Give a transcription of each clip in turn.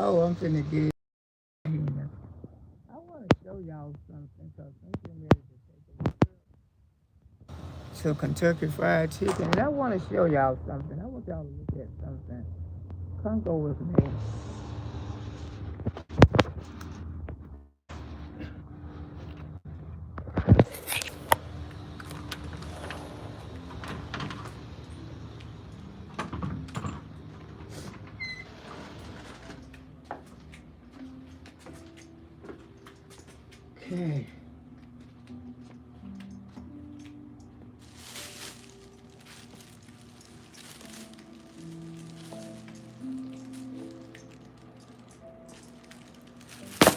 Oh, I'm finna get in here. I want to show y'all something because I'm getting ready to take a to Kentucky Fried Chicken. And I want to show y'all something. I want y'all to look at something. Come go with me. Okay.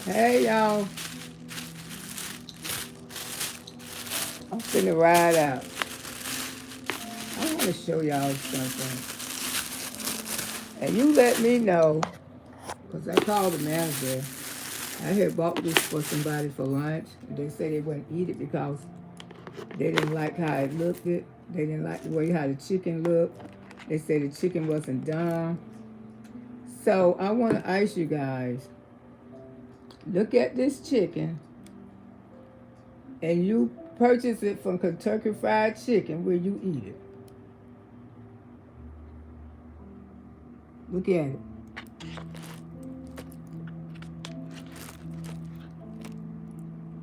Hey, y'all. I'm finna ride out. I want to show y'all something. And you let me know, because I called the manager. I had bought this for somebody for lunch. They said they wouldn't eat it because they didn't like how it looked. They didn't like the way how the chicken looked. They said the chicken wasn't done. So I want to ask you guys, look at this chicken and you purchase it from Kentucky Fried Chicken where you eat it. Look at it.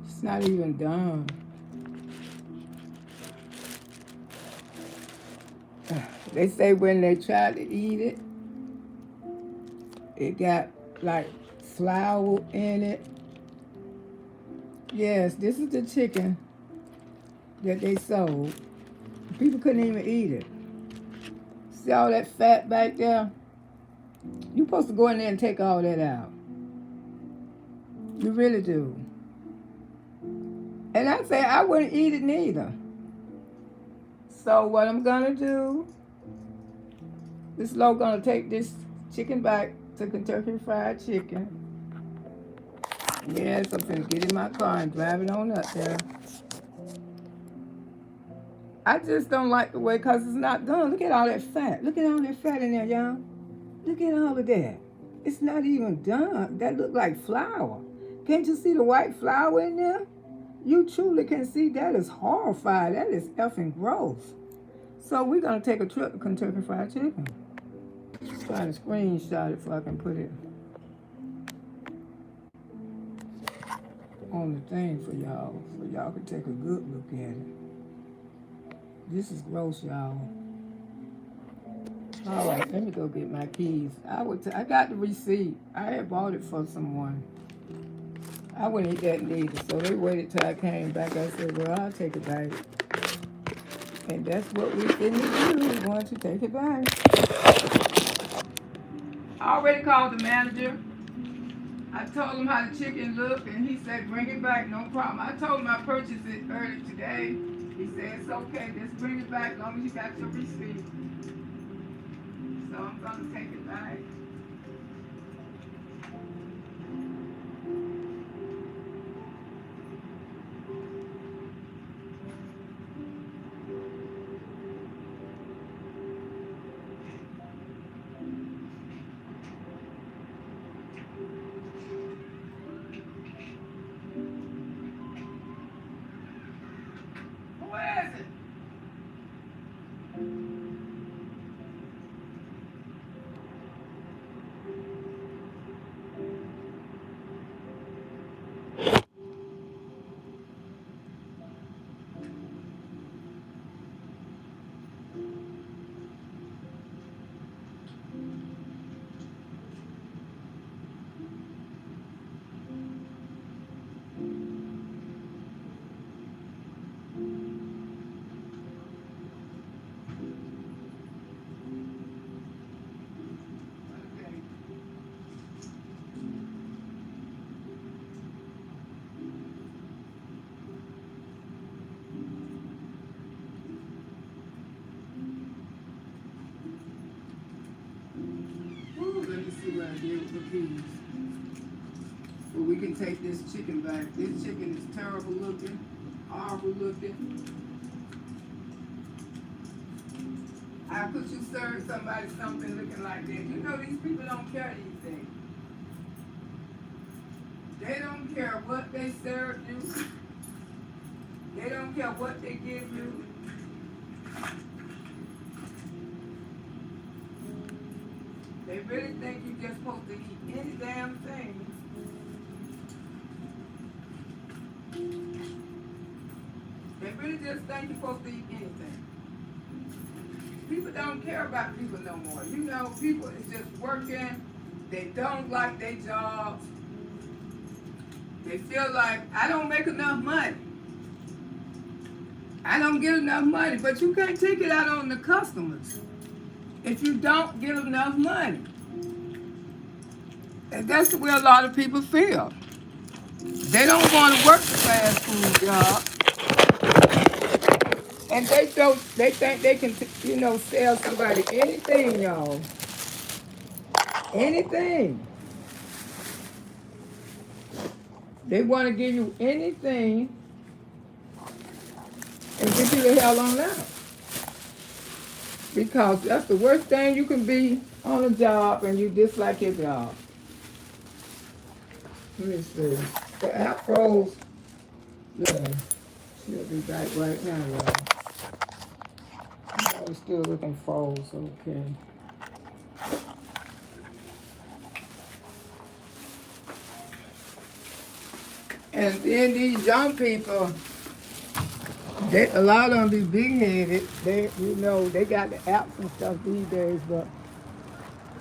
It's not even done. They say when they tried to eat it, it got like flour in it. Yes, this is the chicken that they sold. People couldn't even eat it. See all that fat back there? You're supposed to go in there and take all that out. You really do. And I say I wouldn't eat it neither. So what I'm gonna do, this Lo gonna take this chicken back to Kentucky Fried Chicken. Yes, I'm finna get in my car and drive it on up there. I just don't like the way, cause it's not done. Look at all that fat. Look at all that fat in there, y'all. Look at all of that. It's not even done. That look like flour. Can't you see the white flour in there? You truly can see that is horrified. That is effing gross. So we're gonna take a trip to Kentucky Fried Chicken. Trying to screenshot it so I can put it on the thing for y'all, so y'all can take a good look at it. This is gross, y'all. All right, let me go get my keys. I got the receipt. I had bought it for someone. I wouldn't eat that neither, so they waited till I came back. I said, well, I'll take it back. And that's what we didn't do. We wanted to take it back. I already called the manager. I told him how the chicken looked, and he said, bring it back, no problem. I told him I purchased it early today. He said, it's okay, just bring it back as long as you got your receipt. So I'm going to take it back. Who is it? Let me see what I did with the peas. Well, we can take this chicken back. This chicken is terrible looking, horrible looking. How could you serve somebody something looking like that? You know these people don't care these things. what they serve you. They don't care what they give you. They really think you're just supposed to eat any damn thing. They really just think you're supposed to eat anything. People don't care about people no more. You know, people is just working. They don't like their jobs. They feel like, I don't make enough money. I don't get enough money. But you can't take it out on the customers if you don't get enough money. And that's the way a lot of people feel. They don't want to work the fast food job. And they think they can, sell somebody anything, y'all. Anything. They want to give you anything and get you the hell on out. Because that's the worst thing you can be on a job and you dislike your job. Let me see. The app froze. Yeah. She'll be back right now, y'all. We're still looking froze, okay. And then these young people, a lot of them be big-headed. They got the apps and stuff these days, but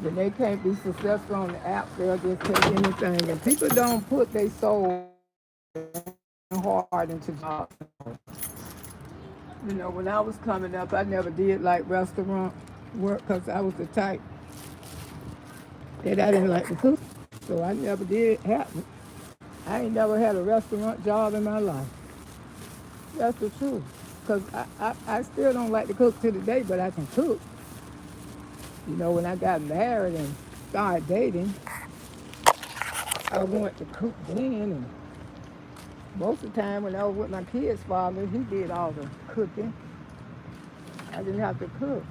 when they can't be successful on the apps, they'll just take anything. And people don't put their soul hard into jobs. When I was coming up, I never did like restaurant work because I was the type that I didn't like to cook. So I never did have it. I ain't never had a restaurant job in my life. That's the truth. Because I still don't like to cook to the day, but I can cook. When I got married and started dating, I wanted to cook then. And most of the time when I was with my kid's father, he did all the cooking. I didn't have to cook.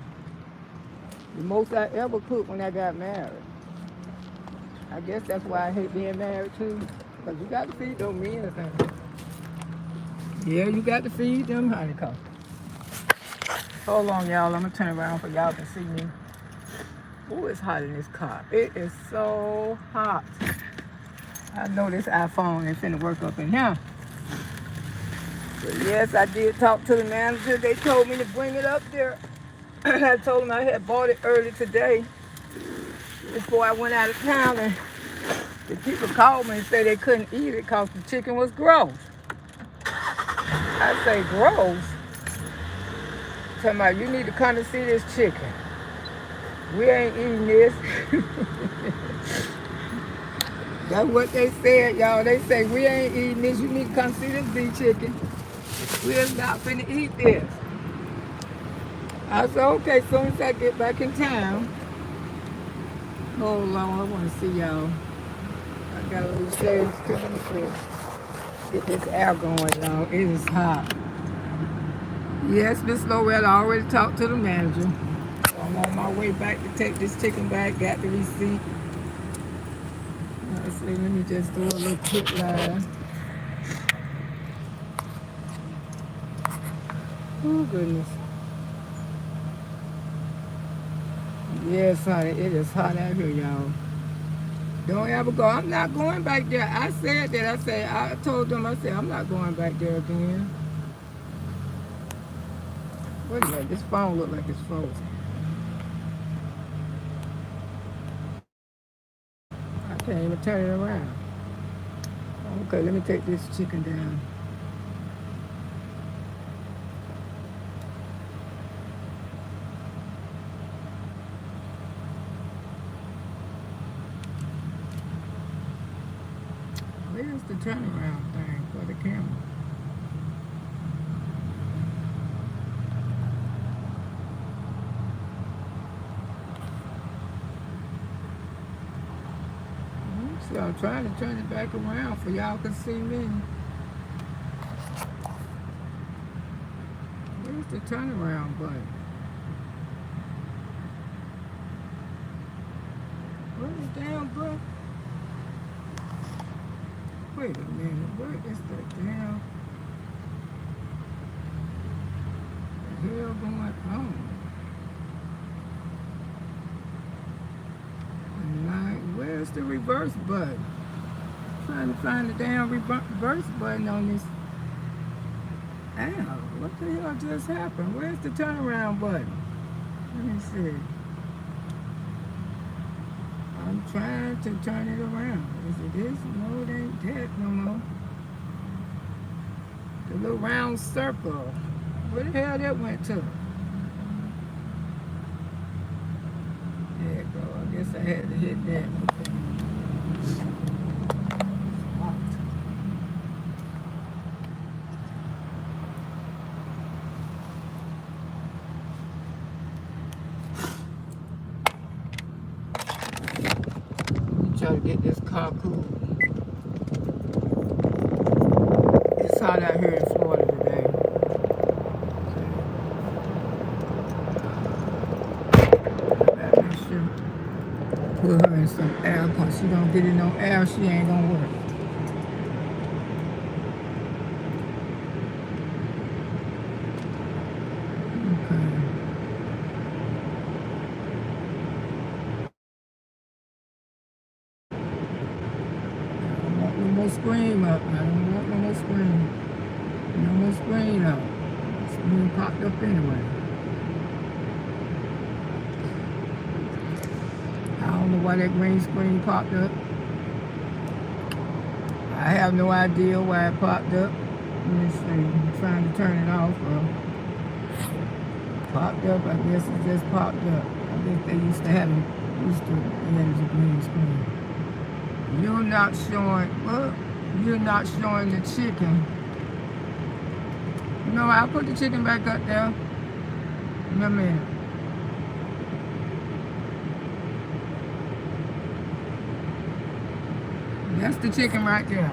The most I ever cooked when I got married. I guess that's why I hate being married too. Because you got to feed those men. Yeah, you got to feed them, honey. Hold on, y'all. I'm going to turn around for y'all to see me. Oh, it's hot in this car. It is so hot. I know this iPhone ain't finna work up in here. But yes, I did talk to the manager. They told me to bring it up there. I told them I had bought it early today before I went out of town. And the people called me and said they couldn't eat it because the chicken was gross. I say, gross? Talking about, you need to come to see this chicken. We ain't eating this. That's what they said, y'all. They say, we ain't eating this. You need to come see this beef chicken. We're not finna eat this. I said, okay, as soon as I get back in town. Oh, Lord, I want to see y'all. I got a little shades to get this air going, y'all. It is hot. Yes, Miss Loretta, I already talked to the manager. I'm on my way back to take this chicken back. Got the receipt. Let's see, let me just do a little quick line. Oh, goodness. Yes, honey, it is hot out here, y'all. Don't ever go. I'm not going back there. I said that. I told them, I'm not going back there again. Wait a minute, this phone look like it's frozen. I can't even turn it around. Okay, let me take this chicken down. Where's the turnaround thing for the camera? See, I'm trying to turn it back around for y'all can see me. Where's the turnaround button? Where's the damn button? Wait a minute. Where is the damn hell going on? Where's the reverse button? I'm trying to find the damn reverse button on this. Ow, what the hell just happened? Where's the turnaround button? Let me see. I'm trying to turn it around. Is it this? No, it ain't that no more. The little round circle. Where the hell that went to? There it go. I guess I had to hit that. Okay. Try to get this car cool. It's hot out here in Florida today. I make sure put her in some air, because she don't get in no air, she ain't gonna work. Screen up. I don't want no more screen. No more screen up. Screen popped up anyway. I don't know why that green screen popped up. I have no idea why it popped up. Let me see. I'm trying to turn it off. Popped up. I guess it just popped up. I guess they used to have it. Used to manage a green screen. You're not showing. Look. You're not showing the chicken. No, I'll put the chicken back up there in a minute. That's the chicken right there.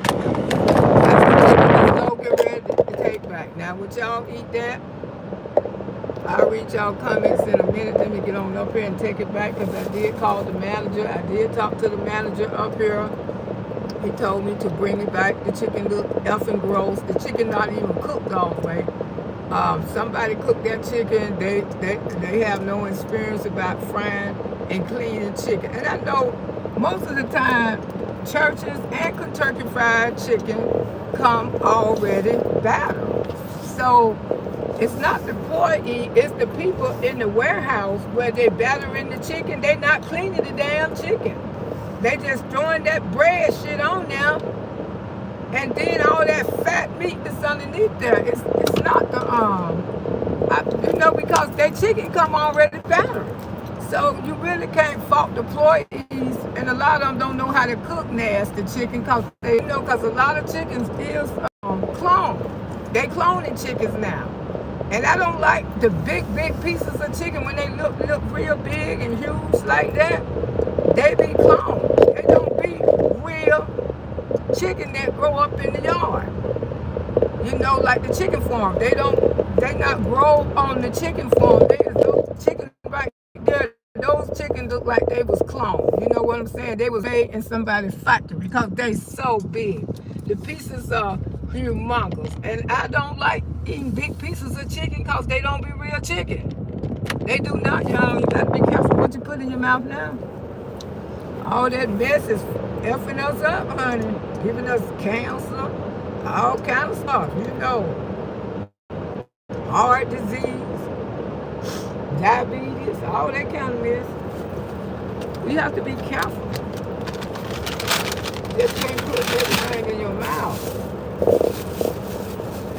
That's the chicken that's go get ready to take back. Now, would y'all eat that? I'll read y'all comments in a minute. Let me get on up here and take it back, because I did call the manager. I did talk to the manager up here. He told me to bring it back. The chicken looked effing gross. The chicken not even cooked all the way. Somebody cooked that chicken. They have no experience about frying and cleaning chicken. And I know most of the time, churches and Kentucky Fried Chicken come already battered. So it's not the employee, it's the people in the warehouse where they battering the chicken. They not cleaning the damn chicken. They just throwing that bread shit on there, and then all that fat meat that's underneath there. It's not the because that chicken come already battered. So you really can't fault the employees, and a lot of them don't know how to cook nasty chicken, because a lot of chickens is cloned. They cloning chickens now, and I don't like the big pieces of chicken when they look real big and huge like that. They be cloned. They don't be real chicken that grow up in the yard. Like the chicken farm. They not grow on the chicken farm. Those chickens right there, those chickens look like they was cloned. You know what I'm saying? They was made in somebody's factory, because they so big. The pieces are humongous. And I don't like eating big pieces of chicken, because they don't be real chicken. They do not, y'all. You gotta be careful what you put in your mouth now. All that mess is effing us up, honey. Giving us cancer, all kind of stuff, Heart disease, diabetes, all that kind of mess. You have to be careful. You just can't put everything in your mouth.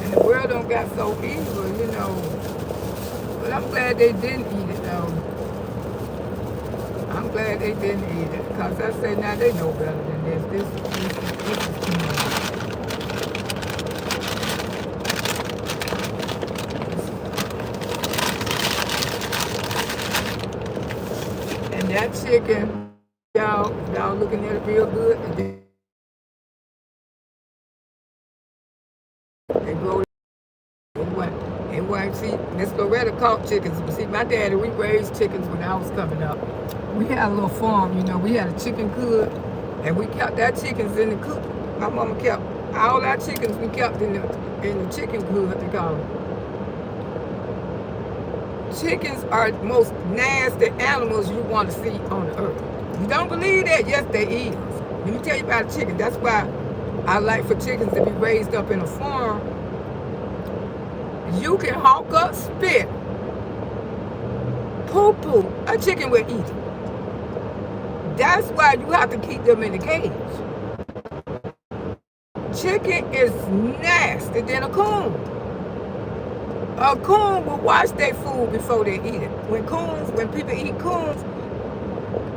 And the world don't got so evil, But I'm glad they didn't eat it, though. I'm glad they didn't eat it, because I say now they know better than this. This is too much. And that chicken, y'all looking at it real good. And they grow. It wasn't, see, Miss Loretta caught chickens. See, my daddy, we raised chickens when I was coming up. We had a little farm, we had a chicken coop, And we kept our chickens in the coop. My mama kept all our chickens we kept in the chicken coop, they call them. Chickens are the most nasty animals you want to see on the earth. You don't believe that? Yes, they eat us. Let me tell you about a chicken. That's why I like for chickens to be raised up in a farm. You can hawk up, spit, poo-poo. A chicken will eat it. That's why you have to keep them in the cage. Chicken is nasty than a coon. A coon will wash their food before they eat it. When people eat coons,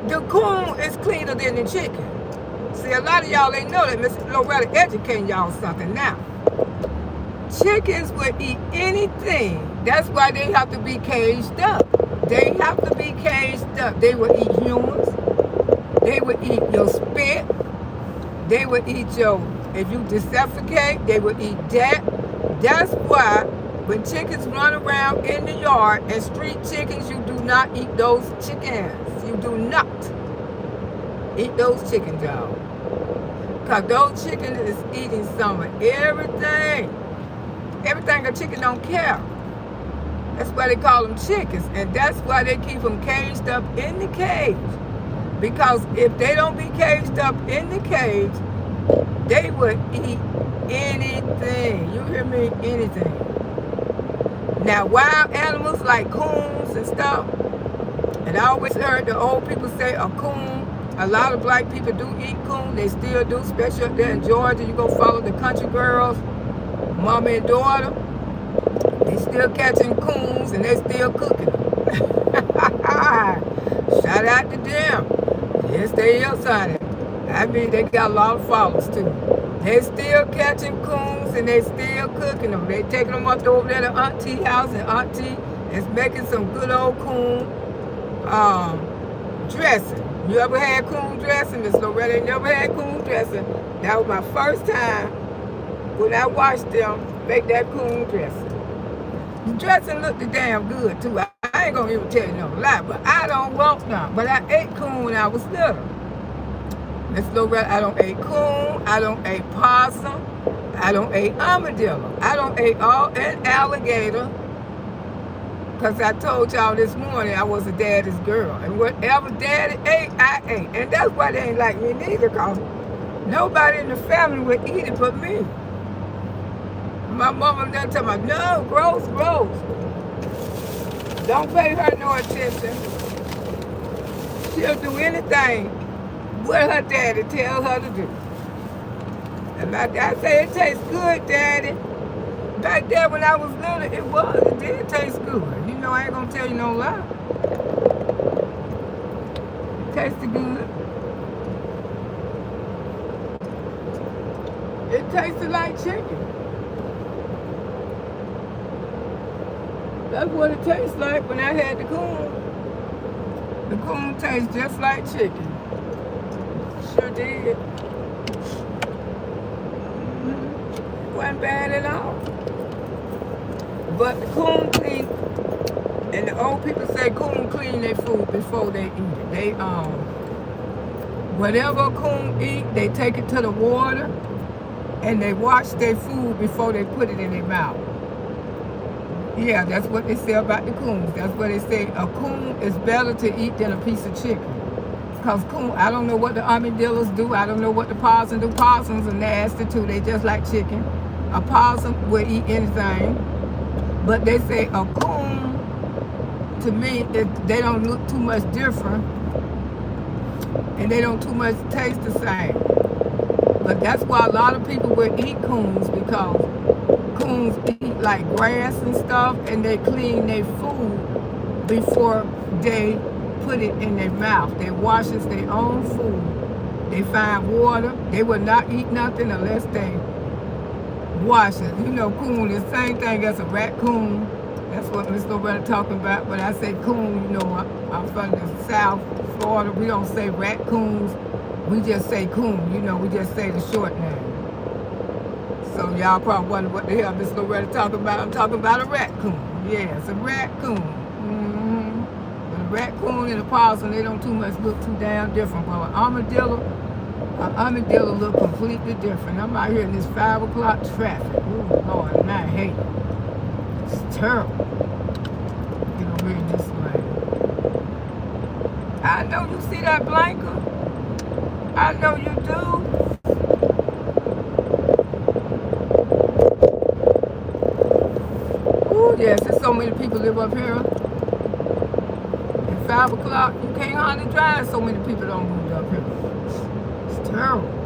the coon is cleaner than the chicken. See, a lot of y'all ain't know that. Msqueenloretta educating y'all something now. Chickens will eat anything. That's why they have to be caged up. They have to be caged up. They will eat humans. They will eat your spit. They will eat if you desuffocate, they will eat that. That's why when chickens run around in the yard and street chickens, you do not eat those chickens. You do not eat those chickens, y'all. Because those chickens is eating some of everything. Everything a chicken don't care. That's why they call them chickens. And that's why they keep them caged up in the cage. Because if they don't be caged up in the cage, they would eat anything. You hear me? Anything. Now, wild animals like coons and stuff, and I always heard the old people say a coon, a lot of black people do eat coon. They still do, especially up there in Georgia. You go follow the country girls, mama and daughter. They still catching coons and they still cooking them. Shout out to them. Yes, they is, honey. I mean, they got a lot of followers too. They still catching coons and they still cooking them. They taking them up over there to Auntie house, and Auntie is making some good old coon dressing. You ever had coon dressing? Msqueenloretta ain't never had coon dressing. That was my first time when I watched them make that coon dressing. The dressing looked damn good too. I ain't gonna even tell you no lie, but I don't want none. But I ate coon when I was little. Msqueenloretta, I don't eat coon, I don't eat possum, I don't eat armadillo, I don't eat an alligator. Because I told y'all this morning I was a daddy's girl. And whatever daddy ate, I ate. And that's why they ain't like me neither, because nobody in the family would eat it but me. My mama done tell me, no, gross. Don't pay her no attention. She'll do anything what her daddy tell her to do. And I say, it tastes good, Daddy. Back there when I was little, it did taste good. You know, I ain't gonna tell you no lie. It tasted good. It tasted like chicken. That's what it tastes like when I had the coon. The coon tastes just like chicken. Sure did. Wasn't bad at all. But the coon clean, and the old people say coon clean their food before they eat it. They whatever a coon eat, they take it to the water and they wash their food before they put it in their mouth. Yeah, that's what they say about the coons. That's what they say. A coon is better to eat than a piece of chicken. Because coon, I don't know what the armadillos do. I don't know what the possums do. Possums are nasty too. They just like chicken. A possum will eat anything. But they say a coon, to me, they don't look too much different. And they don't too much taste the same. But that's why a lot of people will eat coons, because coons eat like grass and stuff, and they clean their food before they put it in their mouth. They washes their own food. They find water. They will not eat nothing unless they wash it. You know, coon is the same thing as a raccoon. That's what Msqueenloretta talking about. But I say coon, you know, I'm from the South Florida. We don't say raccoons. We just say coon. You know, we just say the short name. So y'all probably wonder what the hell Msqueenloretta talking about. I'm talking about a raccoon. Yeah, it's a raccoon. But a raccoon and a possum, they don't too much look too damn different. But an armadillo, I'm in deal look completely different. I'm out here in this 5 o'clock traffic. Oh Lord, and I hate it. It's terrible. Get over here in this lane. I know you see that blanket. I know you do. Oh yes, there's so many people live up here. At 5 o'clock, you can't hardly drive. So many people don't move up here. It's terrible.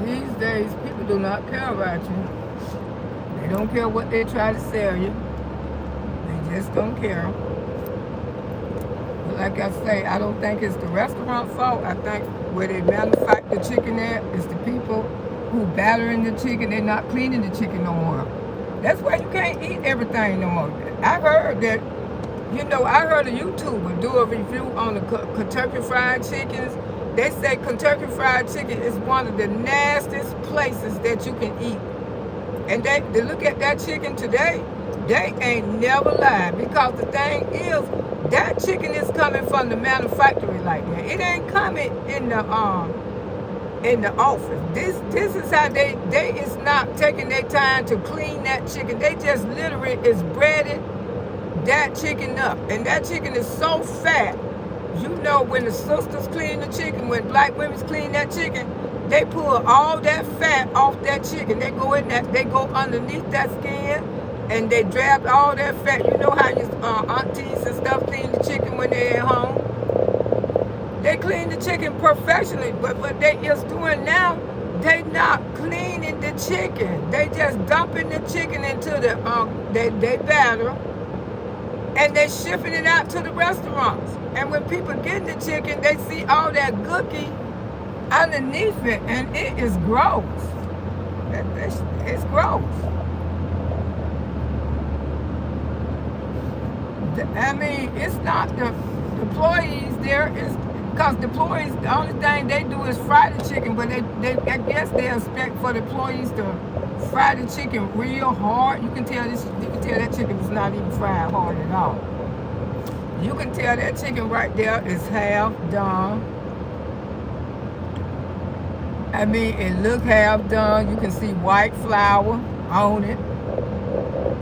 These days, people do not care about you. They don't care what they try to sell you. They just don't care. But like I say, I don't think it's the restaurant's fault. I think where they manufacture chicken at is the people who battering the chicken. They're not cleaning the chicken no more. That's why you can't eat everything no more. I heard that, I heard a YouTuber do a review on the Kentucky Fried Chickens. They say Kentucky Fried Chicken is one of the nastiest places that you can eat. And they look at that chicken today, they ain't never lied. Because the thing is, that chicken is coming from the manufactory like that. It ain't coming in the office. This is how they is not taking their time to clean that chicken. They just literally is breaded that chicken up. And that chicken is so fat. When the sisters clean the chicken, when black women clean that chicken, they pull all that fat off that chicken. They go in that, they go underneath that skin, and they drab all that fat. You know how your aunties and stuff clean the chicken when they're at home? They clean the chicken professionally, but what they is doing now, they not cleaning the chicken. They just dumping the chicken into the they batter, and they shipping it out to the restaurants. And when people get the chicken, they see all that gooky underneath it, and it is gross. It's gross. I mean, it's not the employees there. Is because the employees, the only thing they do is fry the chicken, but I guess they expect for the employees to fry the chicken real hard. You can tell that chicken is not even fried hard at all. You can tell that chicken right there is half done. I mean, it look half done. You can see white flour on it.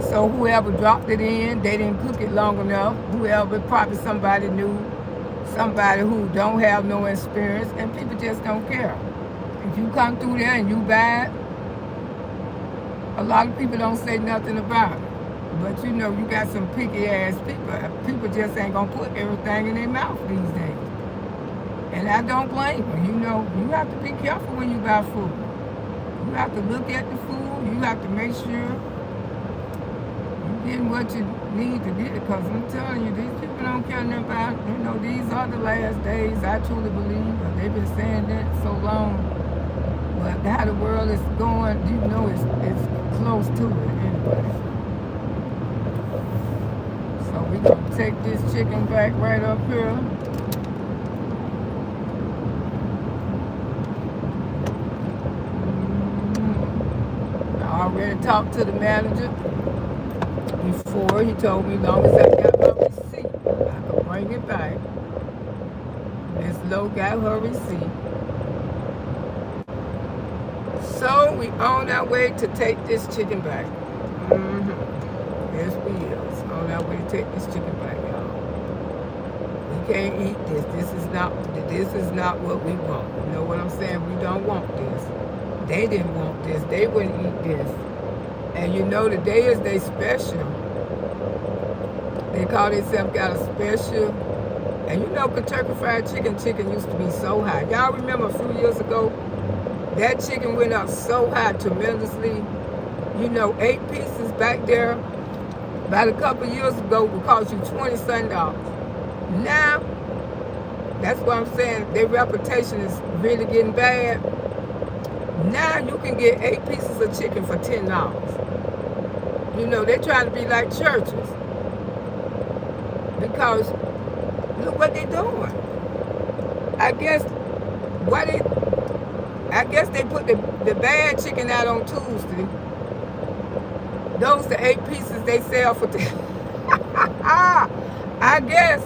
So whoever dropped it in, they didn't cook it long enough. Whoever, probably somebody new, somebody who don't have no experience, and people just don't care. If you come through there and you buy it, a lot of people don't say nothing about it. But you got some picky ass people. People just ain't gonna put everything in their mouth these days. And I don't blame them. You have to be careful when you buy food. You have to look at the food. You have to make sure you're getting what you need to get. Because I'm telling you, these people don't care nothing about, these are the last days. I truly believe. But they've been saying that so long. But how the world is going, it's close to it anyway. So we're going to take this chicken back right up here. I already talked to the manager before. He told me as long as I got my receipt, I could bring it back. Miss Lowe got her receipt. So we on our way to take this chicken back. Yes, we is on our way to take this chicken back, y'all. We can't eat this. This is not what we want. You know what I'm saying? We don't want this. They didn't want this. They wouldn't eat this. And today is their special. They call themselves got a special. And Kentucky Fried Chicken used to be so high. Y'all remember a few years ago, that chicken went up so high tremendously. 8 pieces back there about a couple years ago would cost you $20 something. Now, that's what I'm saying. Their reputation is really getting bad. Now you can get 8 pieces of chicken for $10. You know, they're trying to be like churches because look what they're doing. I guess what they, I guess they put the bad chicken out on Tuesday. Those the 8 pieces they sell for I guess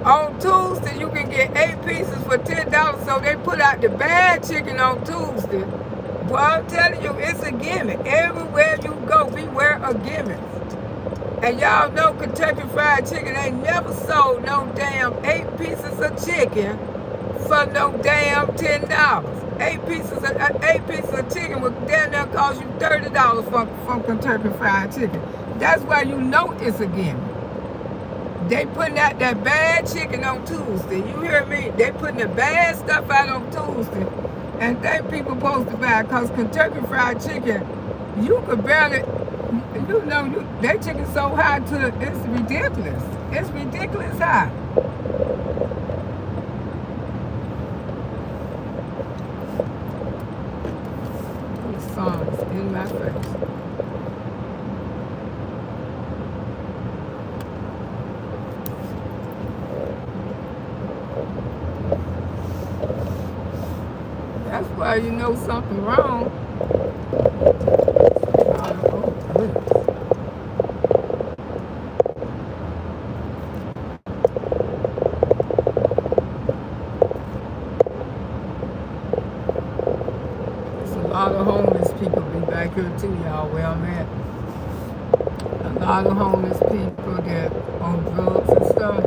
on Tuesday you can get 8 pieces for $10. So they put out the bad chicken on Tuesday. Well, I'm telling you, it's a gimmick. Everywhere you go, beware of gimmicks. And y'all know Kentucky Fried Chicken ain't never sold no damn 8 pieces of chicken for no damn $10. 8 pieces of chicken would damn near cost you $30 from Kentucky Fried Chicken. That's why you know it's a gimmick. They putting out that bad chicken on Tuesday. You hear me? They putting the bad stuff out on Tuesday. And think people supposed to buy it because Kentucky Fried Chicken, you could barely, you know, that chicken's so high it's ridiculous. It's ridiculous high. The sun is in my face. That's why you know something wrong. There's a lot of homeless people be back here too, y'all, where I'm at. A lot of homeless people that on drugs and stuff,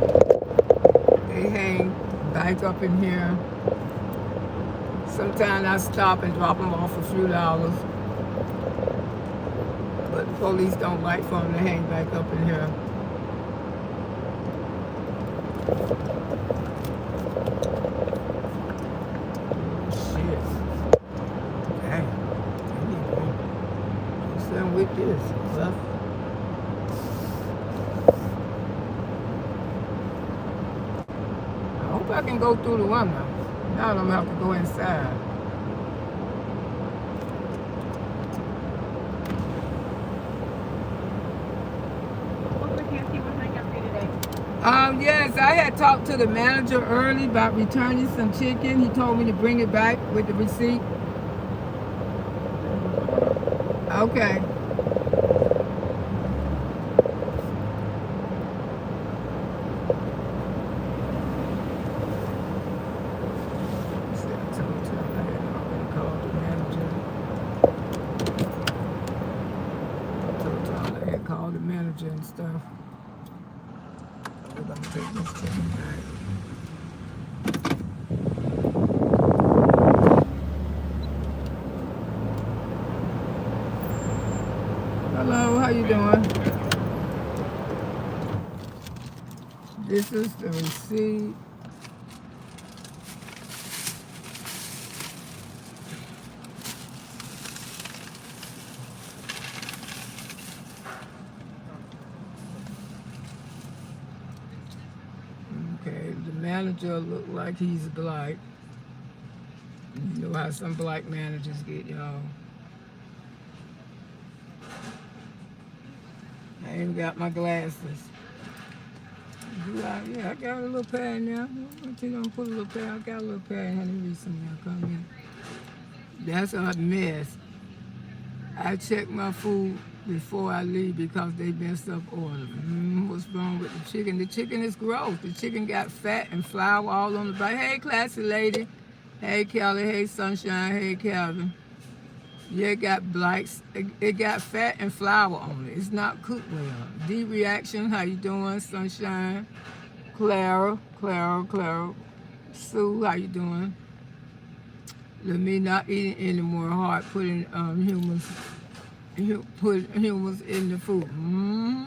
they hang back up in here. Sometimes I stop and drop them off a few dollars. But the police don't like for them to hang back up in here. Shit. Dang. I need to do something with this. Well, I hope I can go through the window. Now I don't have to go inside. Yes, I had talked to the manager early about returning some chicken. He told me to bring it back with the receipt. Okay. Call the manager and stuff. We're gonna take this chicken back. Hello, how you doing? This is the receipt. Okay, the manager look like he's black. You know how some black managers get, y'all. I ain't got my glasses. Yeah, I got a little pad now. You know, put a little pad. I got a little pad. Let me read something. Come in. That's a mess. I check my food before I leave because they messed up order. What's wrong with the chicken? The chicken is gross. The chicken got fat and flour all on the bottom. Hey, classy lady. Hey, Kelly. Hey, Sunshine. Hey, Calvin. Yeah, it got blacks. It got fat and flour on it. It's not cooked well. D reaction. How you doing, Sunshine? Clara. Sue, how you doing? Let me not eating anymore. Hard putting humans in the food.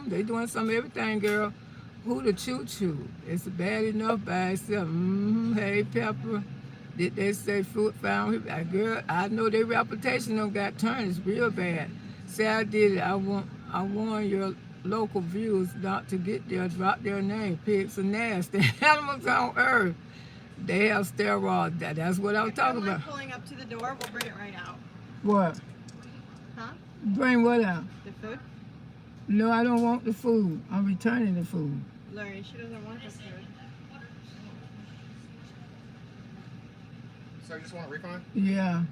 They doing some of everything, girl. Who the choo-choo? It's bad enough by itself. Hey, Pepper. Did they say food found? Girl, I know their reputation don't got turned. It's real bad. Say I did it. I warn your local viewers not to get there, drop their name. Pigs are nasty. Animals on earth. They have steroids. That's what I'm talking about. Pulling up to the door, we'll bring it right out. What? Huh? Bring what out? The food? No, I don't want the food. I'm returning the food. Larry, she doesn't want the food. So you just want a refund? Yeah.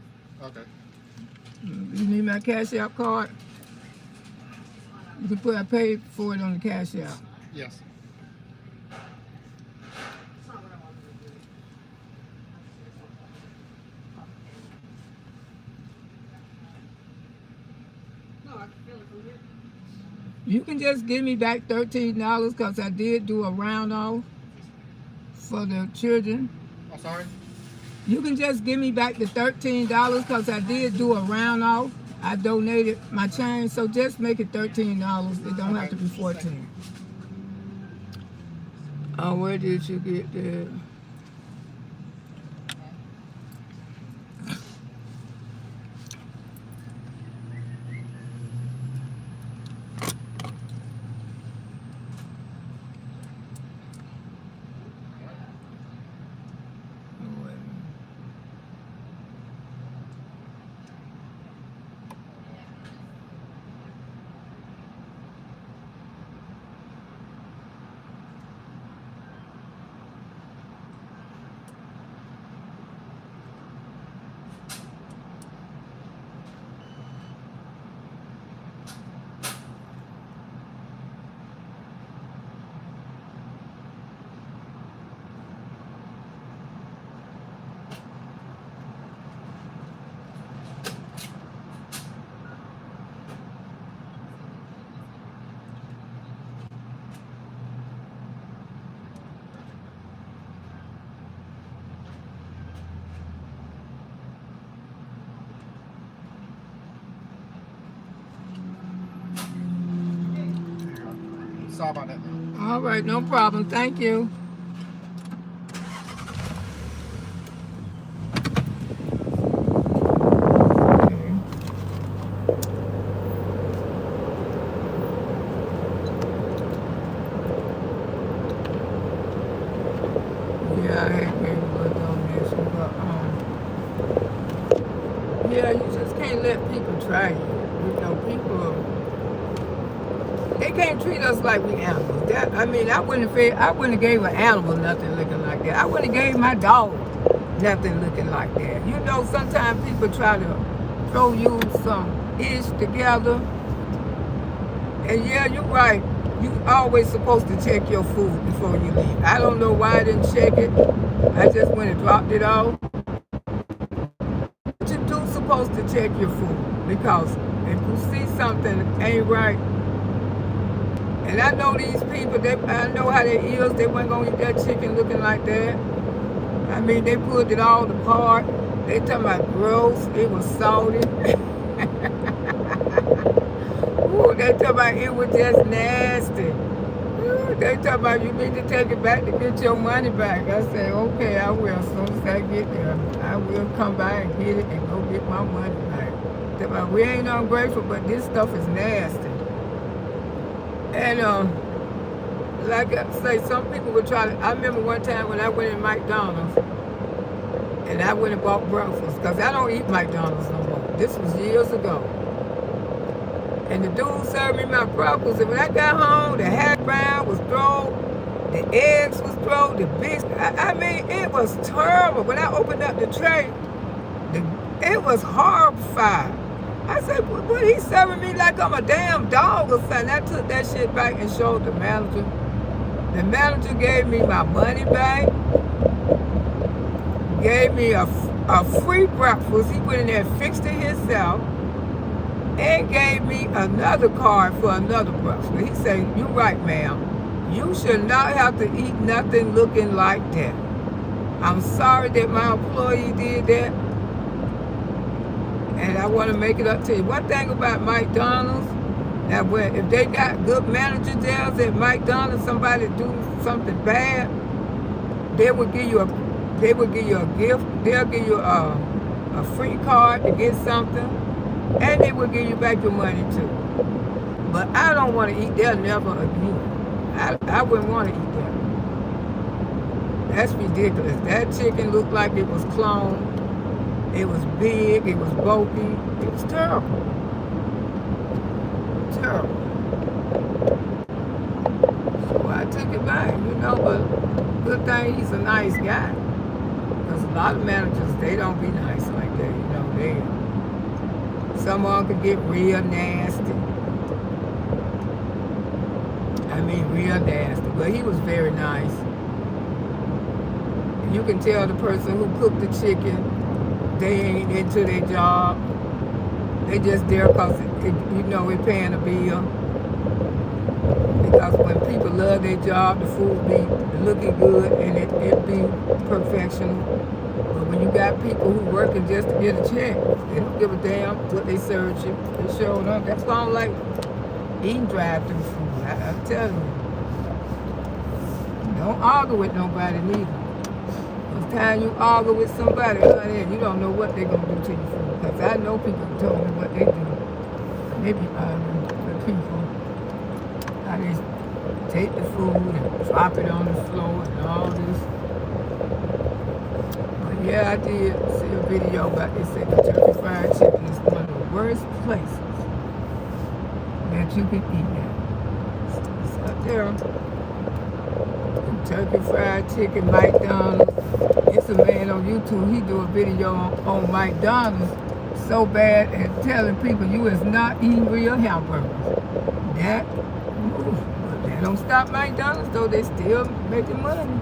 Okay. You need my cash app card? You can put, I paid for it on the cash app. Yes. You can just give me back $13 because I did do a round off for the children. I'm sorry? You can just give me back the $13 because I did do a round off. I donated my change, so just make it $13. It don't have to be 14. Oh, where did you get that? Sorry about that. All right, no problem. Thank you. Yeah, I hate being put on this, but yeah, you just can't let people try you. You know, people, they can't treat us like we animals. That, I mean, I wouldn't have gave an animal nothing looking like that. I wouldn't have gave my dog nothing looking like that. You know, sometimes people try to throw you some ish together. And yeah, you're right. You always supposed to check your food before you leave. I don't know why I didn't check it. I just went and dropped it off. But you do supposed to check your food because if you see something ain't right, and I know these people, I know how they is. They weren't gonna eat that chicken looking like that. I mean, they put it all apart. They talking about gross. It was salty. Ooh, they talking about it was just nasty. Ooh, they talking about you need to take it back to get your money back. I say, okay, I will. As soon as I get there, I will come by and get it and go get my money back. They about, we ain't ungrateful, but this stuff is nasty. And like I say, some people would try to. I remember one time when I went in McDonald's and I went and bought breakfast because I don't eat McDonald's no more. This was years ago. And the dude served me my breakfast, and when I got home, the hash brown was thrown, the eggs was thrown, the biscuit. I mean, it was terrible. When I opened up the tray, it was horrified. I said, what he serving me like I'm a damn dog or something? I took that shit back and showed the manager. The manager gave me my money back, gave me a free breakfast. He went in there and fixed it himself, and gave me another card for another breakfast. He said, you're right, ma'am. You should not have to eat nothing looking like that. I'm sorry that my employee did that. And I want to make it up to you. One thing about McDonald's, that if they got good managers there at McDonald's, somebody do something bad, they would give you a gift. They'll give you a free card to get something, and they will give you back your money too. But I don't want to eat there never again. I wouldn't want to eat there. That's ridiculous. That chicken looked like it was cloned. It was big. It was bulky. It was terrible. Terrible. So I took it back, but good thing he's a nice guy. Because a lot of managers, they don't be nice like that, some of them could get real nasty. I mean, real nasty. But he was very nice. You can tell the person who cooked the chicken, they ain't into their job. They just there because, we're paying a bill. Because when people love their job, the food be looking good and it be perfectional. But when you got people who working just to get a check, they don't give a damn what they serve you. They showed up. That's why I don't like eating drive-through food. I tell you. Don't argue with nobody neither. It's time you argue with somebody, you don't know what they're going to do to your food. Because I know people told me what they do. They be arguing with people. How they take the food and drop it on the floor and all this. But yeah, I did see a video about they said the Kentucky Fried Chicken is one of the worst places that you can eat at. It's up there. Kentucky Fried Chicken, McDonald's. It's a man on YouTube, he do a video on McDonald's so bad and telling people you is not eating real hamburgers. That don't stop McDonald's though, they still making money.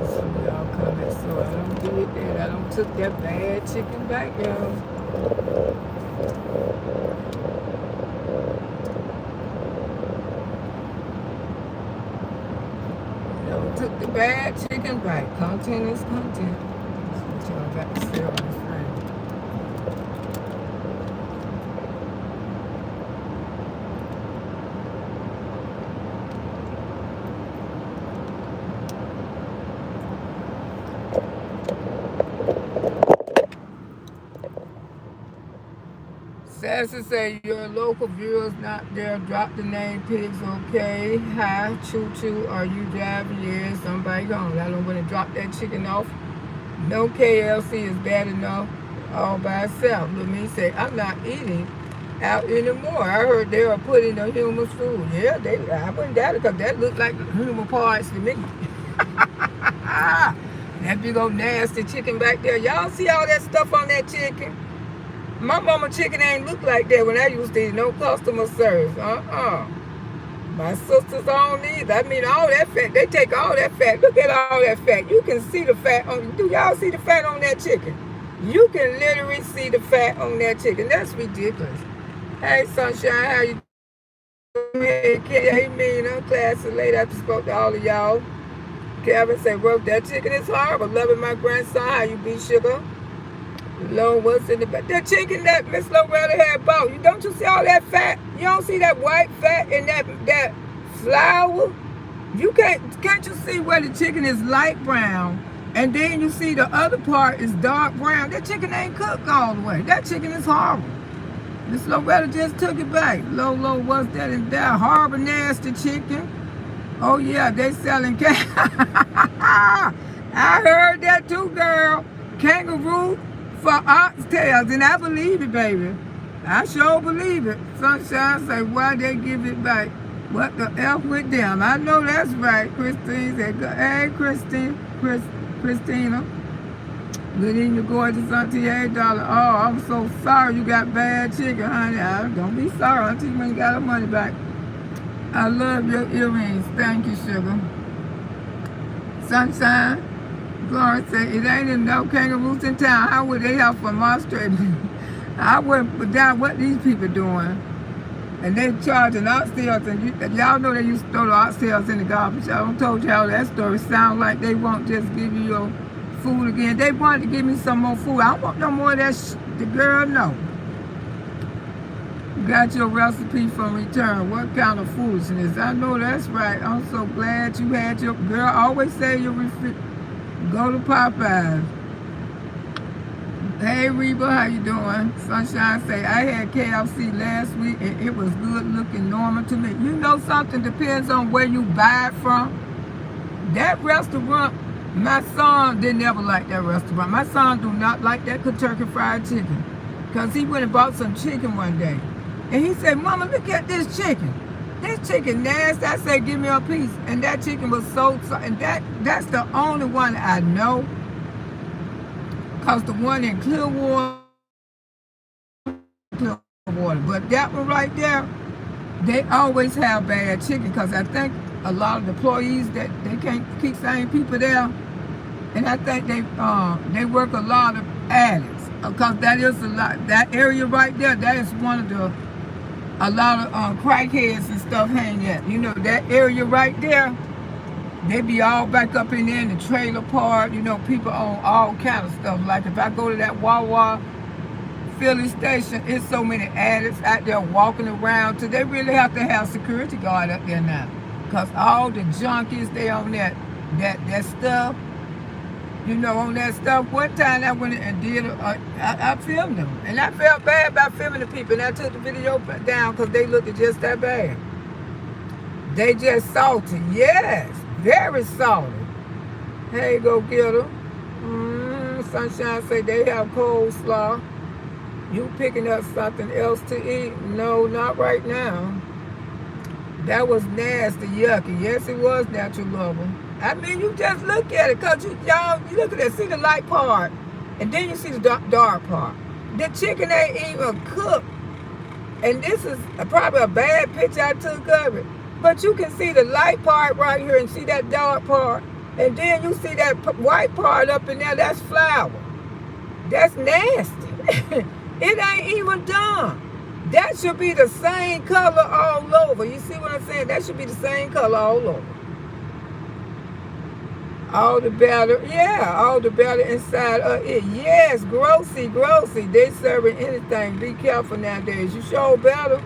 Some of y'all comment, so I don't did that. I don't took that bad chicken back, y'all. Took the bad chicken back. Content is content. That's what y'all got to say on this thing. Sassy say your local viewers not there. Drop the name pigs, okay? Hi, choo choo. Are you driving? Yeah, somebody gone. I don't want to drop that chicken off. No KLC is bad enough all by itself. Let me say, I'm not eating out anymore. I heard they are putting the human food. Yeah, I wouldn't doubt it because that looked like human parts to me. That big old nasty chicken back there. Y'all see all that stuff on that chicken? My mama chicken ain't look like that when I used to eat. No customer service. My sisters don't either. I mean, all that fat. They take all that fat. Look at all that fat. You can see the fat on. Do y'all see the fat on that chicken? You can literally see the fat on that chicken. That's ridiculous. Hey, Sunshine, how you doing? Hey, Kitty, hey, Mina, class of late. I just spoke to all of y'all. Kevin said, "Well, that chicken is horrible. Loving my grandson. How you be, sugar?" Lord, what's in the back? That chicken that Miss Loretta had bought. Don't you see all that fat? You don't see that white fat in that flour? You can't you see where the chicken is light brown and then you see the other part is dark brown? That chicken ain't cooked all the way. That chicken is horrible. Miss Loretta just took it back. Lolo, what's that in that horrible nasty chicken? Oh yeah, they selling I heard that too, girl. Kangaroo for oxtails, and I believe it, baby. I sure believe it. Sunshine say, why they give it back? What the F with them? I know that's right. Christine said, hey, Christina. Good evening, you gorgeous Auntie $8. Oh, I'm so sorry you got bad chicken, honey. Don't be sorry, Auntie, you ain't got her money back. I love your earrings. Thank you, sugar. Sunshine. Gloria said, it ain't enough kangaroos in town. How would they help from Australia? I went down what these people doing. And they charging oxtails. And y'all know they used to throw the oxtails in the garbage. I done told y'all that story. Sound like they won't just give you your food again. They wanted to give me some more food. I don't want no more of that The girl, no. You got your recipe from return. What kind of foolishness? I know that's right. I'm so glad you had your girl. Always say your go to Popeyes. Hey Reba, how you doing? Sunshine say I had KFC last week and it was good looking normal to me. You know something depends on where you buy it from. That restaurant, my son didn't ever like that restaurant. My son do not like that Kentucky Fried Chicken. Because he went and bought some chicken one day. And he said, Mama, look at this chicken. This chicken nasty. I said, give me a piece. And that chicken was so, and that's the only one I know. Because the one in Clearwater, but that one right there, they always have bad chicken because I think a lot of the employees that they can't keep same people there, and I think they work a lot of addicts because that is a lot. That area right there, that is one of the a lot of crackheads and stuff hang at. You know that area right there, they be all back up in there in the trailer park. You know, people own all kind of stuff. Like if I go to that Wawa filling station, it's so many addicts out there walking around. So they really have to have security guard up there now. Because all the junkies, they on that stuff. You know, on that stuff. One time I went and did, I filmed them. And I felt bad about filming the people. And I took the video down because they looked just that bad. They just salty. Yes, very salty. Hey, go get them. Sunshine say they have coleslaw. You picking up something else to eat? No, not right now. That was nasty, yucky. Yes, it was natural lover. I mean, you just look at it, because y'all, you look at it, see the light part, and then you see the dark part. The chicken ain't even cooked. And this is probably a bad picture I took of it. But you can see the light part right here and see that dark part. And then you see that white part up in there, that's flour. That's nasty. It ain't even done. That should be the same color all over. You see what I'm saying? That should be the same color all over. All the batter, yeah, all the batter inside of it. Yes, grossy. They serving anything. Be careful nowadays. You sure better.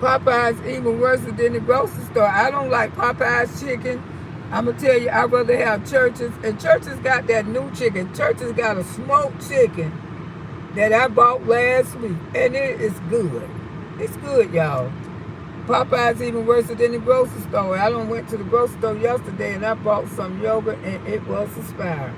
Popeye's even worse than the grocery store. I don't like Popeye's chicken. I'm going to tell you, I'd rather have Church's. And Church's got that new chicken. Church's got a smoked chicken that I bought last week. And it is good. It's good, y'all. Popeye's even worse than the grocery store. I done went to the grocery store yesterday and I bought some yogurt and it was expired.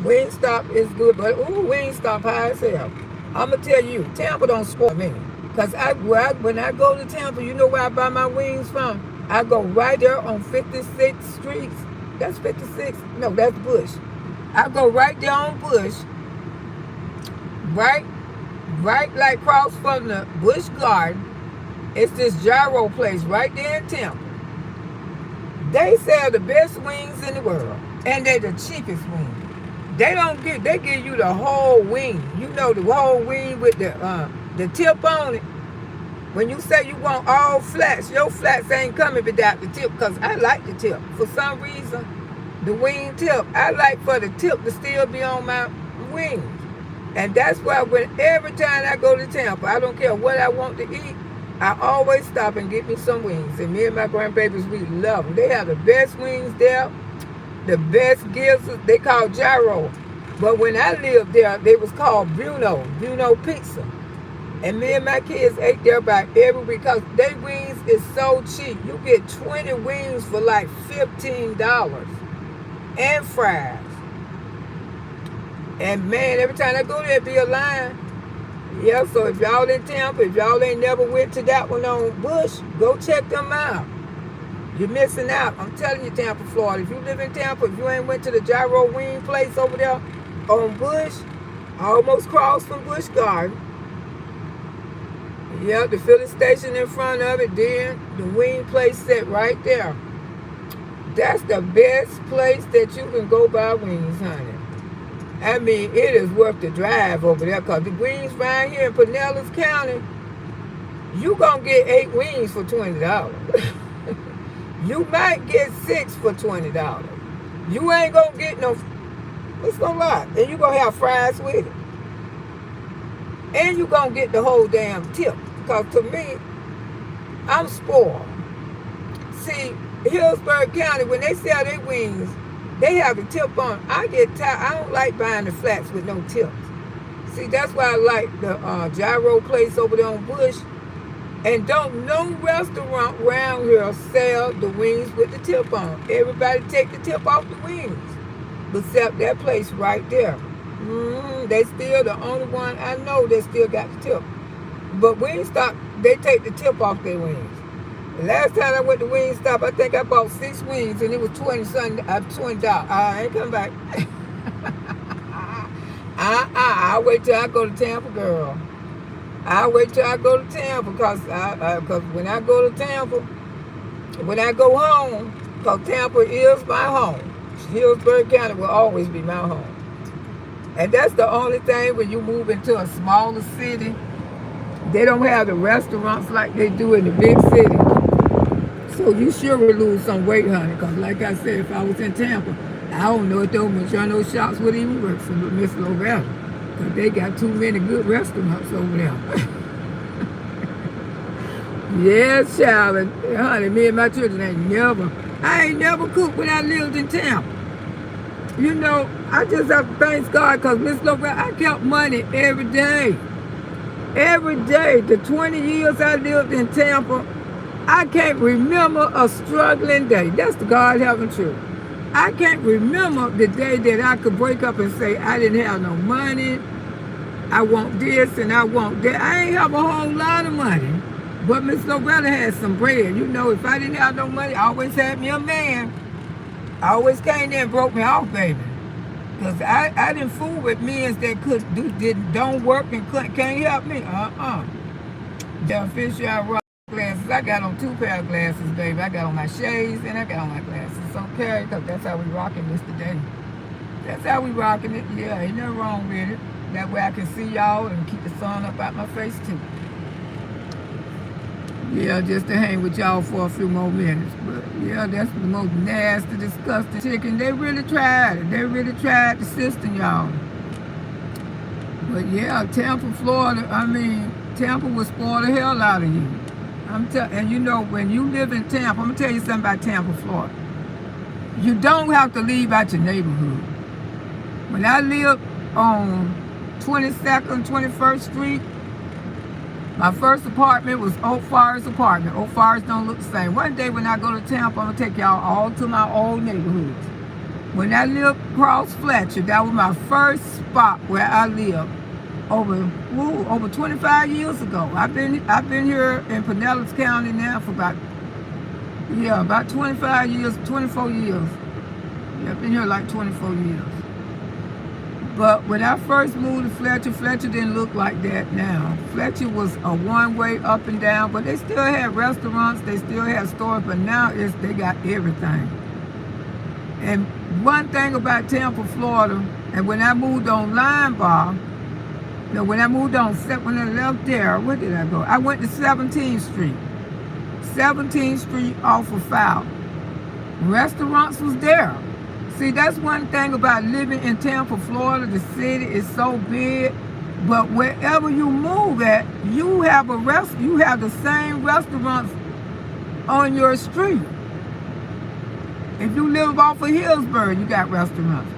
Wingstop is good, but Wingstop high as hell. I'm going to tell you, Tampa don't spoil me. Because when I go to Tampa, you know where I buy my wings from? I go right there on 56th Street. That's 56? No, that's Bush. I go right there on Bush. Right like across from the Busch Garden. It's this gyro place right there in Tampa. They sell the best wings in the world. And they're the cheapest wings. They give you the whole wing. You know, the whole wing with the tip on it. When you say you want all flats, your flats ain't coming without the tip, because I like the tip. For some reason, the wing tip, I like for the tip to still be on my wings. And that's why every time I go to Tampa, I don't care what I want to eat, I always stop and get me some wings. And me and my grandbabies, we love them. They have the best wings there, the best gizzards. They call gyro. But when I lived there, they was called Bruno Pizza. And me and my kids ate there about every week because their wings is so cheap. You get 20 wings for like $15 and fries. And man, every time I go there, be a line. Yeah, so if y'all in Tampa, if y'all ain't never went to that one on Bush, go check them out. You're missing out. I'm telling you, Tampa, Florida. If you live in Tampa, if you ain't went to the gyro wing place over there on Bush, almost crossed from Busch Garden. Yeah, the filling station in front of it, then the wing place set right there. That's the best place that you can go buy wings, honey. I mean, it is worth the drive over there, because the wings right here in Pinellas County, you going to get 8 wings for $20. You might get 6 for $20. You ain't going to get no, it's no lot. And you going to have fries with it. And you going to get the whole damn tip. Because to me, I'm spoiled. See, Hillsborough County, when they sell their wings, they have the tip on. I get tired. I don't like buying the flats with no tips. See, that's why I like the gyro place over there on Bush. And don't no restaurant around here sell the wings with the tip on. Everybody take the tip off the wings, except that place right there. They still the only one I know that still got the tip. But Wingstop, they take the tip off their wings. The last time I went to Wingstop, I think I bought 6 wings and it was $20. I ain't come back. I'll wait till I go to Tampa, girl. I'll wait till I go to Tampa because when I go to Tampa, when I go home, because Tampa is my home. Hillsborough County will always be my home. And that's the only thing when you move into a smaller city, they don't have the restaurants like they do in the big city. So you sure will lose some weight, honey, because like I said, if I was in Tampa, I don't know if those Majano shops would even work for Miss Loretta. Because they got too many good restaurants over there. Yes, child. And, honey, me and my children I ain't never cooked when I lived in Tampa. You know, I just have to thank God because Miss Loretta, I kept money every day. Every day, the 20 years I lived in Tampa, I can't remember a struggling day. That's the God heaven truth. I can't remember the day that I could wake up and say, I didn't have no money. I want this and I want that. I ain't have a whole lot of money. But Miss Loretta had some bread. You know, if I didn't have no money, I always had me a man. I always came there and broke me off, baby. Because I didn't fool with men that don't work and can't help me. The fish out rock glasses. I got on 2 pair of glasses, baby. I got on my shades and I got on my glasses. Okay, because that's how we rocking this today. That's how we rocking it. Yeah, ain't nothing wrong with it. That way I can see y'all and keep the sun up out my face too. Yeah, just to hang with y'all for a few more minutes. But yeah, that's the most nasty, disgusting chicken. They really tried it. They really tried the system, y'all. But yeah, Tampa, Florida, Tampa will spoil the hell out of you. And you know, when you live in Tampa, I'm going to tell you something about Tampa, Florida. You don't have to leave out your neighborhood. When I lived on 22nd, 21st Street, my first apartment was Oak Forest apartment. Oak Forest don't look the same. One day when I go to Tampa, I'm going to take y'all all to my old neighborhoods. When I lived across Fletcher, that was my first spot where I lived over 25 years ago. I've been here in Pinellas County now for about 25 years, 24 years. Yeah, I've been here like 24 years. But when I first moved to Fletcher didn't look like that now. Fletcher was a one-way up and down, but they still had restaurants, they still had stores, but now they got everything. And one thing about Tampa, Florida, and when I moved on when I left there, where did I go? I went to 17th Street. 17th Street off of Foul. Restaurants was there. See, that's one thing about living in Tampa, Florida. The city is so big, but wherever you move at, you have the same restaurants on your street. If you live off of Hillsborough, you got restaurants.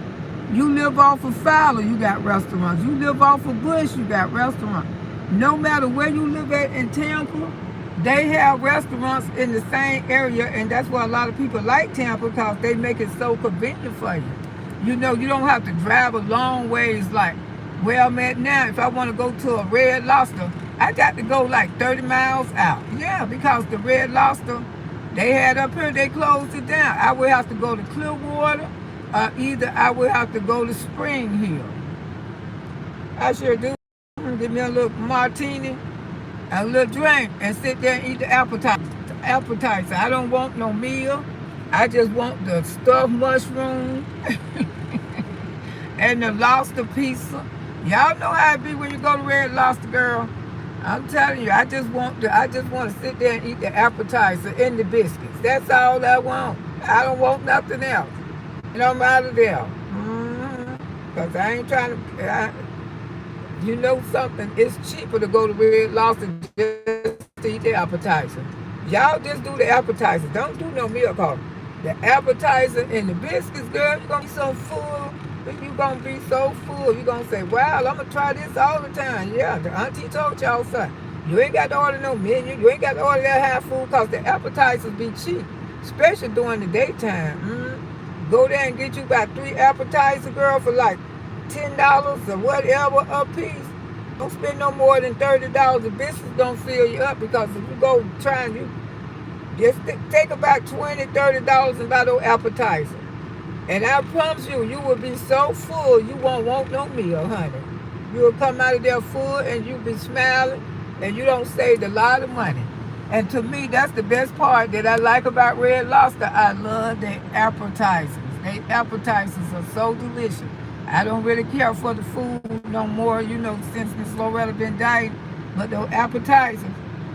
You live off of Fowler, you got restaurants. You live off of Bush, you got restaurants. No matter where you live at in Tampa, they have restaurants in the same area, and that's why a lot of people like Tampa, because they make it so convenient for you. You know, you don't have to drive a long ways like where I'm at now. If I want to go to a Red Lobster, I got to go like 30 miles out. Yeah, because the Red Lobster, they had up here, they closed it down. I would have to go to Clearwater, either I would have to go to Spring Hill. I sure do. Give me a little martini, a little drink, and sit there and eat the appetizer. I don't want no meal. I just want the stuffed mushroom and the lobster pizza. Y'all know how it be when you go to Red Lobster, girl. I'm telling you, I just want to sit there and eat the appetizer and the biscuits. That's all I want. I don't want nothing else. And I'm out of there. Because I ain't trying to... you know something, it's cheaper to go to Red Lobster just to eat the appetizer. Y'all just do the appetizer. Don't do no meal call. The appetizer and the biscuits, girl, you're gonna be so full. You're gonna be so full. You're gonna say, wow, I'm gonna try this all the time. Yeah, the auntie told y'all son. You ain't got to order no menu. You ain't got to order that half food because the appetizers be cheap, especially during the daytime. Go there and get you about 3 appetizers, girl, for like $10 or whatever a piece. Don't spend no more than $30. The biscuits don't fill you up because if you go try and you just take about $20, $30 and buy those appetizers. And I promise you, you will be so full you won't want no meal, honey. You will come out of there full and you'll be smiling and you don't save a lot of money. And to me, that's the best part that I like about Red Lobster. I love their appetizers. Their appetizers are so delicious. I don't really care for the food no more, since Miss Loretta been dying. But those appetizers,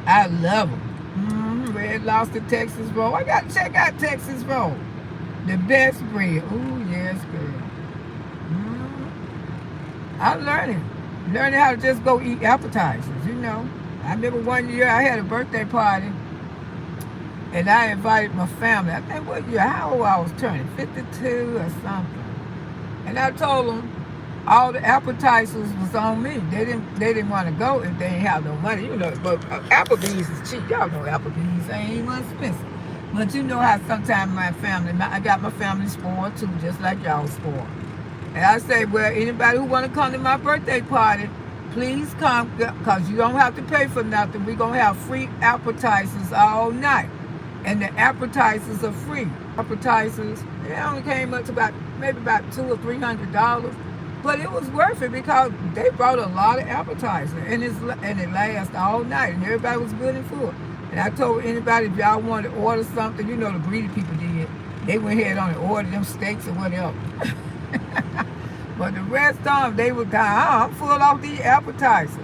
I love them. Red Lobster Texas Roll. I got to check out Texas Roll. The best bread. Ooh, yes, girl. I'm learning how to just go eat appetizers, I remember one year I had a birthday party and I invited my family. I think what year, how old I was turning, 52 or something. And I told them all the appetizers was on me. They didn't want to go if they ain't have no money, But Applebee's is cheap. Y'all know Applebee's ain't even expensive. But you know how sometimes I got my family spoiled too, just like y'all spoiled. And I say, well, anybody who want to come to my birthday party, please come, because you don't have to pay for nothing. We're going to have free appetizers all night. And the appetizers are free. Appetizers, it only came up to maybe about $200 or $300. But it was worth it because they brought a lot of appetizers. And it lasts all night. And everybody was good and full. And I told anybody, if y'all wanted to order something, the greedy people did. They went ahead on and ordered them steaks or whatever. But the rest of them, they were down. I'm full off these appetizers.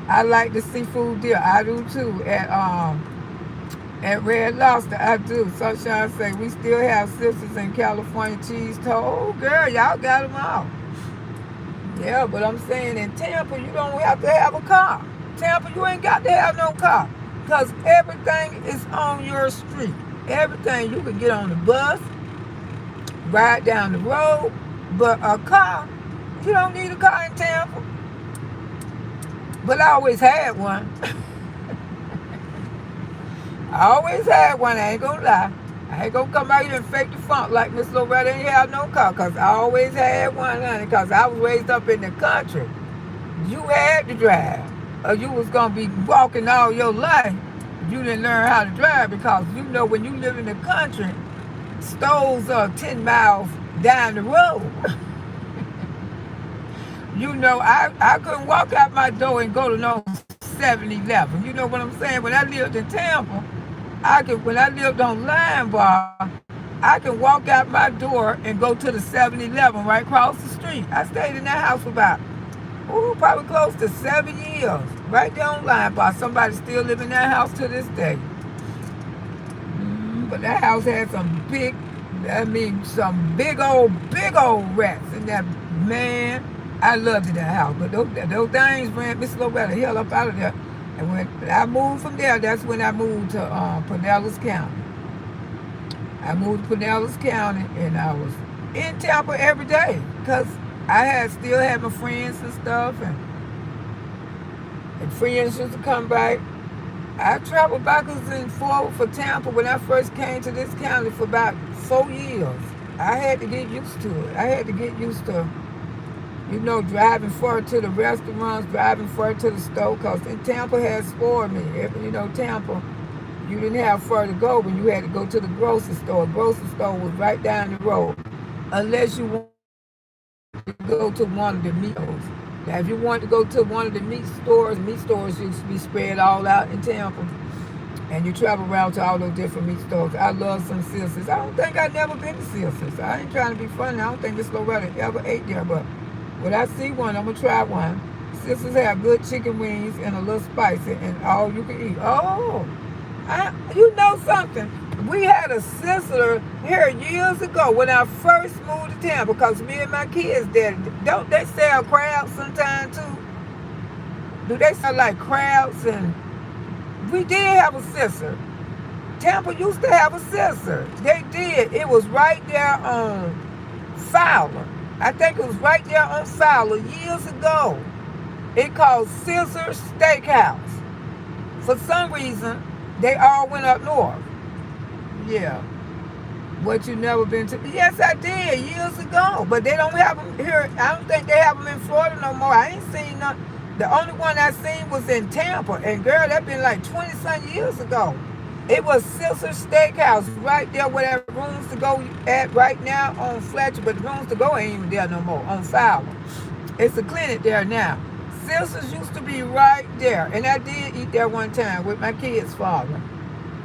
I like the seafood deal. I do too. At Red Lobster, I do. Sunshine say, we still have sisters in California cheese toast. Oh, girl, y'all got them all. Yeah, but I'm saying in Tampa, you don't have to have a car. Tampa, you ain't got to have no car. Because everything is on your street. Everything. You can get on the bus, ride down the road, but a car, you don't need a car in Tampa. But I always had one. I always had one, I ain't gonna lie. I ain't gonna come out here and fake the funk like Miss Loretta ain't have no car, because I always had one, honey, because I was raised up in the country. You had to drive, or you was gonna be walking all your life. You didn't learn how to drive, because when you live in the country, stores are 10 miles down the road. I couldn't walk out my door and go to no 7-Eleven. You know what I'm saying? When I lived in Tampa, when I lived on Line Bar, I can walk out my door and go to the 7-Eleven right across the street. I stayed in that house for probably close to 7 years. Right there on Line Bar. Somebody still live in that house to this day. But that house had some big old rats in that, man. I loved that house. But those things ran Miss Loretta hell up out of there. And when I moved from there, that's when I moved to Pinellas County. I moved to Pinellas County, and I was in Tampa every day because I still had my friends and stuff, and friends used to come back. I traveled backwards and forward for Tampa when I first came to this county for about 4 years. I had to get used to it. I had to get used to, driving far to the restaurants, driving far to the store, because in Tampa had spoiled me. Tampa, you didn't have far to go when you had to go to the grocery store. The grocery store was right down the road, unless you wanted to go to one of the meat stores. Now, if you wanted to go to one of the meat stores used to be spread all out in Tampa, and you travel around to all those different meat stores. I love some Sisters. I don't think I've never been to Sisters. I ain't trying to be funny. I don't think Miss Loretta ever ate there, but when I see one, I'm going to try one. Sisters have good chicken wings and a little spicy, and all you can eat. Oh, you know something? We had a sister here years ago when I first moved to town, because me and my kids did. Don't they sell crabs sometimes too? Do they sell like crabs? And we did have a sister. Tampa used to have a scissor. They did. It was right there on Fowler. I think it was right there on Fowler years ago. It called Scissor Steakhouse. For some reason, they all went up north. Yeah. What, you never been to? Yes, I did years ago. But they don't have them here. I don't think they have them in Florida no more. I ain't seen none. The only one I seen was in Tampa. And girl, that been like 20-some years ago. It was Scissor Steakhouse right there where that rooms to go at right now on Fletcher. But the rooms to go ain't even there no more on Fowler. It's a clinic there now. Scissors used to be right there. And I did eat there one time with my kid's father.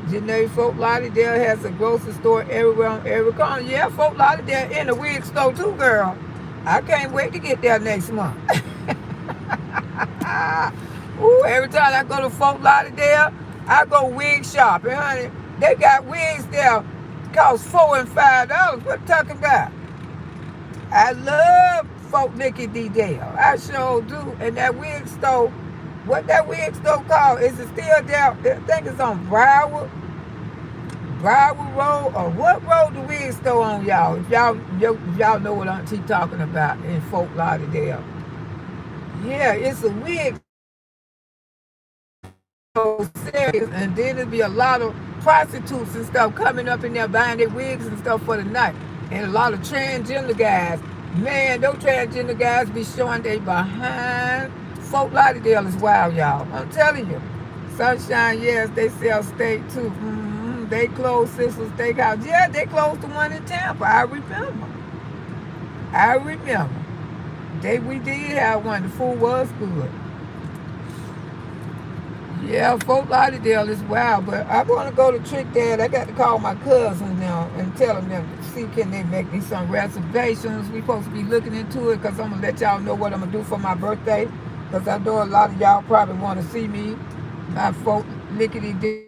Janae, Fort Lauderdale has a grocery store everywhere on every corner. Yeah, Fort Lauderdale in the wig store too, girl. I can't wait to get there next month. Ooh, every time I go to Fort Lauderdale, I go wig shopping, honey. They got wigs there, cost $4 and $5. What you talking about? I love Fort Nicky D. Dale. I sure do. And that wig store, what that wig store called? Is it still there? I think it's on Broward Road, or what road the wig store on, y'all? If y'all know what Auntie talking about in Fort Lauderdale. Yeah, it's a wig store, and then there'll be a lot of prostitutes and stuff coming up in there buying their wigs and stuff for the night. And a lot of transgender guys. Man, those transgender guys be showing they behind. Fort Lauderdale is wild, y'all. I'm telling you. Sunshine, yes, they sell steak too. They closed Sister Steakhouse. Yeah, they closed the one in Tampa. I remember. We did have one. The food was good. Yeah, Fort Lauderdale is wild, but I want to go to Trinidad. I got to call my cousins now and tell them to see can they make me some reservations. We supposed to be looking into it because I'm going to let y'all know what I'm going to do for my birthday, because I know a lot of y'all probably want to see me. My Fort Lickety